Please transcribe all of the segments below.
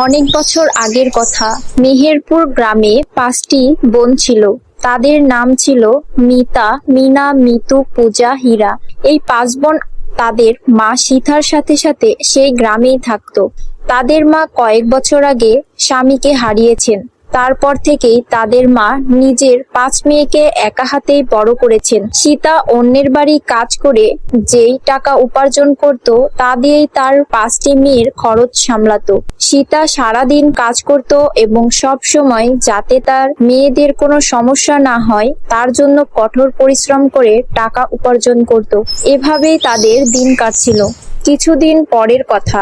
অনেক বছর আগের কথা। মেহেরপুর গ্রামে ৫টি বোন ছিল। তাদের নাম ছিল মিতা, মিনা, মিতু, পূজা, হীরা। এই ৫ বোন তাদের মা সীতার সাথে সাথে সেই গ্রামেই থাকতো। তাদের মা কয়েক বছর আগে স্বামীকে হারিয়েছেন। তারপর থেকেই তাদের মা নিজের ৫ মেয়েকে একা হাতেই বড় করেছেন। সীতা অন্যের বাড়ি কাজ করে যেই টাকা উপার্জন করত তা দিয়েই তার ৫টি মেয়ের খরচ সামলাতো। সীতা সারাদিন কাজ করত এবং সব সময় যাতে তার মেয়েদের কোনো সমস্যা না হয় তার জন্য কঠোর পরিশ্রম করে টাকা উপার্জন করত। এভাবেই তাদের দিন কাটছিল। কিছুদিন পরের কথা।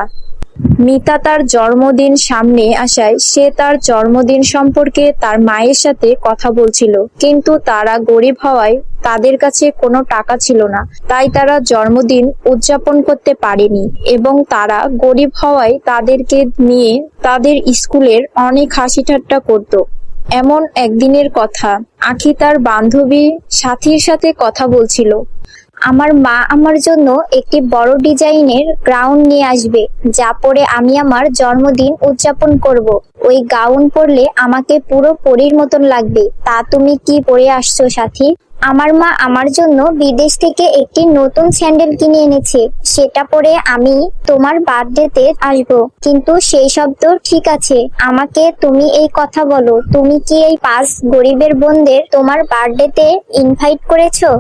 মিতা তার জন্মদিন সামনে আসায় সে তার জন্মদিন সম্পর্কে তার মায়ের সাথে কথা বলছিল, কিন্তু তারা গরিব হওয়ায় তাদের কাছে কোনো টাকা ছিল না, তাই তারা জন্মদিন উদযাপন করতে পারেনি এবং তারা গরিব হওয়ায় তাদেরকে নিয়ে তাদের স্কুলের অনেক হাসি ঠাট্টা করত। এমন একদিনের কথা, আখি তার বান্ধবী সাথীর সাথে কথা বলছিল। আমার মা আমার জন্য একটি বড় ডিজাইনের গাউন নিয়ে আসবে, যা পরে আমি আমার জন্মদিন উদযাপন করব। ওই গাউন পরলে আমাকে পুরো পরীর মতন লাগবে। তা তুমি কি পরে আসছো সাথী? আমার মা আমার জন্য বিদেশ থেকে একটি নতুন স্যান্ডেল কিনে এনেছে, সেটা পরে আমি তোমার বার্থডেতে আসবো। কিন্তু সেই সব তো ঠিক আছে, আমাকে তুমি এই কথা বলো, তুমি কি এই ৫ গরিবের বোনদের তোমার বার্থডেতে ইনভাইট করেছো?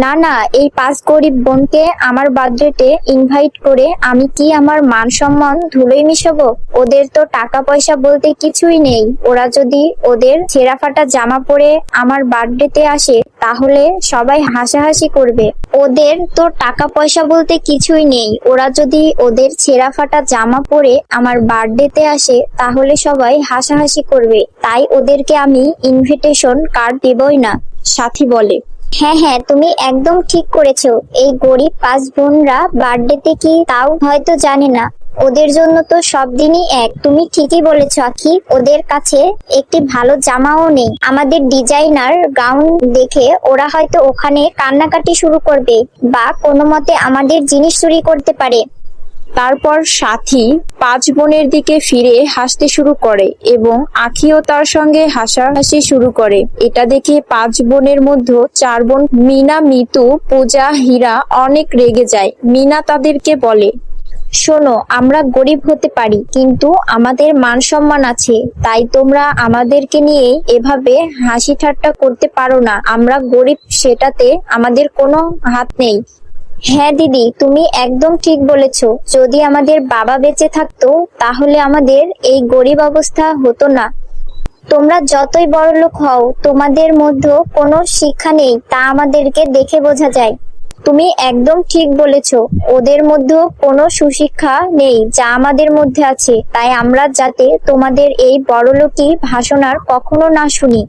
না না, এই ৫ গরিব বোনকে আমার বার্থডেতে ইনভাইট করে আমি কি আমার মান সম্মান ধুলোয় মিশাবো? ওদের তো টাকা পয়সা বলতে কিছুই নেই। ওরা যদি ওদের ছেঁড়া ফাটা জামা পরে আমার বার্থডেতে আসে তাহলে সবাই হাসাহাসি করবে। ওদের তো টাকা পয়সা বলতে কিছুই নেই। ওরা যদি ওদের ছেঁড়া ফাটা জামা পরে আমার বার্থডেতে আসে তাহলে সবাই হাসাহাসি করবে। তাই ওদেরকে আমি ইনভিটেশন কার্ড দেবই না। সাথী বলে, হ্যাঁ হ্যাঁ, তুমি একদম ঠিক করেছো। এই গরিব ৫ বোনরা বার্থডেতে কি তাও হয়তো জানে না। ওদের জন্য তো সব দিনই এক। তুমি ঠিকই বলেছো আখি, ওদের কাছে একটি ভালো জামাও নেই। আমাদের ডিজাইনার গাউন দেখে ওরা হয়তো ওখানে কান্নাকাটি শুরু করবে বা কোনো মতে আমাদের জিনিস চুরি করতে পারে। তারপর সাথী ৫ বোনের দিকে ফিরে হাসতে শুরু করে এবং আখিও তার সঙ্গে হাসাহাসি শুরু করে। এটা দেখে ৫ বোনের মধ্যে ৪ বোন মিনা, মিতু, পূজা, হীরা অনেক রেগে যায়। মিনা তাদেরকে বলে, শোনো, আমরা গরিব হতে পারি কিন্তু আমাদের মান সম্মান আছে, তাই তোমরা আমাদেরকে নিয়ে এভাবে হাসি ঠাট্টা করতে পারো না। আমরা গরিব, সেটাতে আমাদের কোনো হাত নেই। হ্যাঁ দিদি, তুমি একদম ঠিক বলেছো। যদি আমাদের বাবা বেঁচে থাকতো তাহলে আমাদের এই গরিব অবস্থা হতো না। তোমরা যতই বড়লোক হও, তোমাদের মধ্যে কোনো শিক্ষা নেই, তা আমাদেরকে দেখে বোঝা যায়। তুমি একদম ঠিক বলেছো, ওদের মধ্যে কোনো সুশিক্ষা নেই যা আমাদের মধ্যে আছে। তাই আমরা যাতে তোমাদের এই বড়লোকি ভাষণ আর কখনো না শুনি।